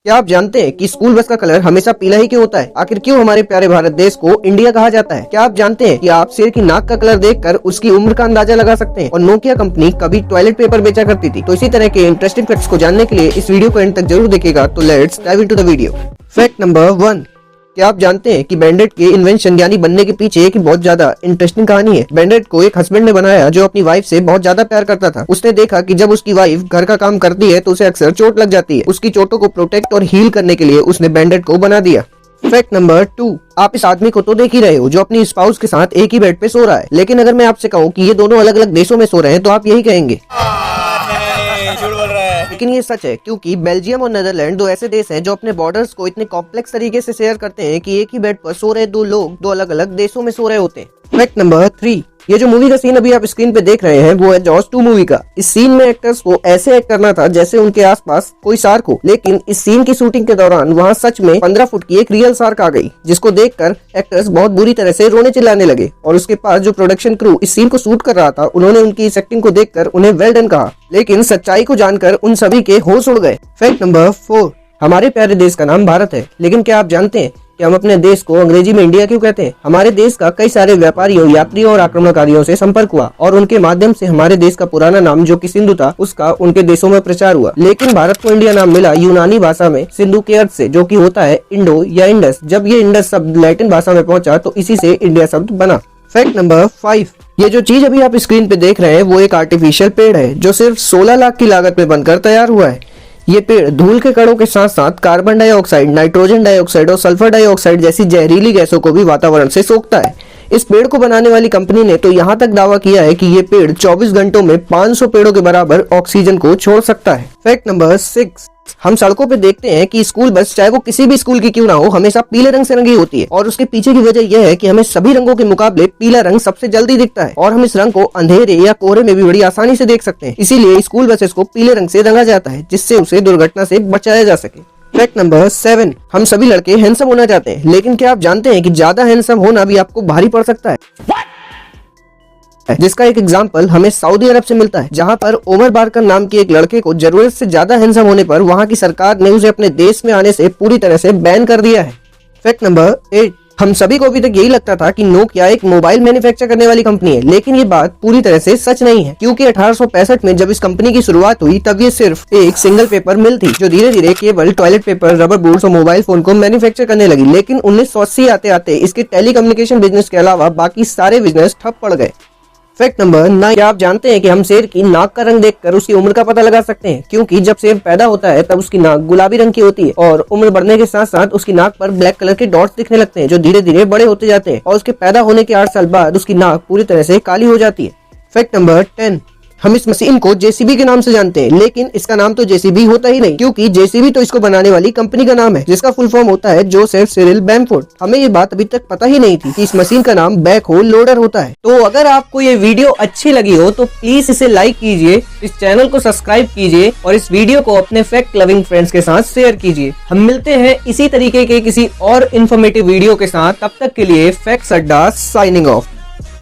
क्या आप जानते हैं कि स्कूल बस का कलर हमेशा पीला ही क्यों होता है? आखिर क्यों हमारे प्यारे भारत देश को इंडिया कहा जाता है? क्या आप जानते हैं कि आप शेर की नाक का कलर देखकर उसकी उम्र का अंदाजा लगा सकते हैं? और नोकिया कंपनी कभी टॉयलेट पेपर बेचा करती थी। तो इसी तरह के इंटरेस्टिंग फैक्ट्स को जानने के लिए इस वीडियो को एंड तक जरूर देखिएगा। तो let's dive into the video. Fact number 1, क्या आप जानते हैं कि बैंडेड के इन्वेंशन यानी बनने के पीछे एक बहुत ज्यादा इंटरेस्टिंग कहानी है। बैंडेड को एक हस्बैंड ने बनाया जो अपनी वाइफ से बहुत ज्यादा प्यार करता था। उसने देखा कि जब उसकी वाइफ घर का काम करती है तो उसे अक्सर चोट लग जाती है। उसकी चोटों को प्रोटेक्ट और हील करने के लिए उसने बैंडेड को बना दिया। फैक्ट नंबर 2, आप इस आदमी को तो देख ही रहे हो जो अपनी स्पाउस के साथ एक ही बेड पे सो रहा है। लेकिन अगर मैं आपसे कहूँ कि ये दोनों अलग अलग देशों में सो रहे हैं तो आप यही कहेंगे लेकिन ये सच है, क्योंकि बेल्जियम और नीदरलैंड दो ऐसे देश हैं जो अपने बॉर्डर्स को इतने कॉम्प्लेक्स तरीके से शेयर करते हैं कि एक ही बेड पर सो रहे दो लोग दो अलग अलग देशों में सो रहे होते हैं। फैक्ट नंबर 3, ये जो मूवी का सीन अभी आप स्क्रीन पे देख रहे हैं वो है जॉस 2 मूवी का। इस सीन में एक्टर्स को ऐसे एक्ट करना था जैसे उनके आसपास कोई शार्क हो, लेकिन इस सीन की शूटिंग के दौरान वहां सच में 15 फुट की एक रियल शार्क आ गई, जिसको देखकर एक्टर्स बहुत बुरी तरह से रोने चिल्लाने लगे। और उसके पास जो प्रोडक्शन क्रू इस सीन को शूट कर रहा था उन्होंने उनकी इस एक्टिंग को देखकर उन्हें वेल डन कहा, लेकिन सच्चाई को जानकर उन सभी के होश उड़ गए। फैक्ट नंबर 4, हमारे प्यारे देश का नाम भारत है, लेकिन क्या आप जानते हैं कि हम अपने देश को अंग्रेजी में इंडिया क्यों कहते हैं? हमारे देश का कई सारे व्यापारियों, यात्रियों और आक्रमणकारियों से संपर्क हुआ और उनके माध्यम से हमारे देश का पुराना नाम जो कि सिंधु था उसका उनके देशों में प्रचार हुआ। लेकिन भारत को इंडिया नाम मिला यूनानी भाषा में सिंधु के अर्थ से, जो कि होता है इंडो या इंडस। जब ये इंडस शब्द लैटिन भाषा में पहुंचा तो इसी से इंडिया शब्द बना। फैक्ट नंबर 5, ये जो चीज अभी आप स्क्रीन पे देख रहे हैं वो एक आर्टिफिशियल पेड़ है जो सिर्फ 16 लाख की लागत में बनकर तैयार हुआ है। ये पेड़ धूल के कणों के साथ साथ कार्बन डाइऑक्साइड, नाइट्रोजन डाइऑक्साइड और सल्फर डाइऑक्साइड जैसी जहरीली गैसों को भी वातावरण से सोखता है। इस पेड़ को बनाने वाली कंपनी ने तो यहाँ तक दावा किया है कि ये पेड़ 24 घंटों में 500 पेड़ों के बराबर ऑक्सीजन को छोड़ सकता है। फैक्ट नंबर 6, हम सड़कों पे देखते हैं कि स्कूल बस चाहे वो किसी भी स्कूल की क्यों ना हो हमेशा पीले रंग से रंगी होती है, और उसके पीछे की वजह यह है कि हमें सभी रंगों के मुकाबले पीला रंग सबसे जल्दी दिखता है और हम इस रंग को अंधेरे या कोहरे में भी बड़ी आसानी से देख सकते हैं। इसीलिए स्कूल बसेस को पीले रंग से रंगा जाता है जिससे उसे दुर्घटना से बचाया जा सके। फैक्ट नंबर 7, हम सभी लड़के हैंडसम होना चाहते हैं, लेकिन क्या आप जानते हैं कि ज्यादा हैंडसम होना भी आपको भारी पड़ सकता है? जिसका एक एग्जाम्पल हमें सऊदी अरब से मिलता है, जहां पर ओमर बारकर नाम के एक लड़के को जरूरत से ज्यादा हैंडसम होने पर वहां की सरकार ने उसे अपने देश में आने से पूरी तरह से बैन कर दिया है। फैक्ट नंबर 8, हम सभी को अभी तक यही लगता था कि नोकिया एक मोबाइल मैन्युफैक्चर करने वाली कंपनी है, लेकिन ये बात पूरी तरह से सच नहीं है, क्योंकि 1865 में जब इस कंपनी की शुरुआत हुई तब ये सिर्फ एक सिंगल पेपर मिल थी जो धीरे धीरे केवल टॉयलेट पेपर, रबर बूट्स और मोबाइल फोन को मैन्युफैक्चर करने लगी। लेकिन 1980 आते आते इसके टेलीकम्युनिकेशन बिजनेस के अलावा बाकी सारे बिजनेस ठप पड़ गए। फैक्ट नंबर 9, क्या आप जानते हैं कि हम शेर की नाक का रंग देखकर उसकी उम्र का पता लगा सकते हैं? क्योंकि जब शेर पैदा होता है तब उसकी नाक गुलाबी रंग की होती है और उम्र बढ़ने के साथ साथ उसकी नाक पर ब्लैक कलर के डॉट्स दिखने लगते हैं जो धीरे धीरे बड़े होते जाते हैं और उसके पैदा होने के 8 साल बाद उसकी नाक पूरी तरह से काली हो जाती है। फैक्ट नंबर 10, हम इस मशीन को जेसीबी के नाम से जानते हैं, लेकिन इसका नाम तो जेसीबी होता ही नहीं, क्योंकि जेसीबी तो इसको बनाने वाली कंपनी का नाम है जिसका फुल फॉर्म होता है जोसेफ सिरिल बैमफोर्ड। हमें ये बात अभी तक पता ही नहीं थी कि इस मशीन का नाम बैकहोल लोडर होता है। तो अगर आपको ये वीडियो अच्छी लगी हो तो प्लीज इसे लाइक कीजिए, इस चैनल को सब्सक्राइब कीजिए और इस वीडियो को अपने फैक्ट लविंग फ्रेंड्स के साथ शेयर कीजिए। हम मिलते हैं इसी तरीके के किसी और इन्फॉर्मेटिव वीडियो के साथ, तब तक के लिए फैक्ट्स अड्डा साइनिंग ऑफ।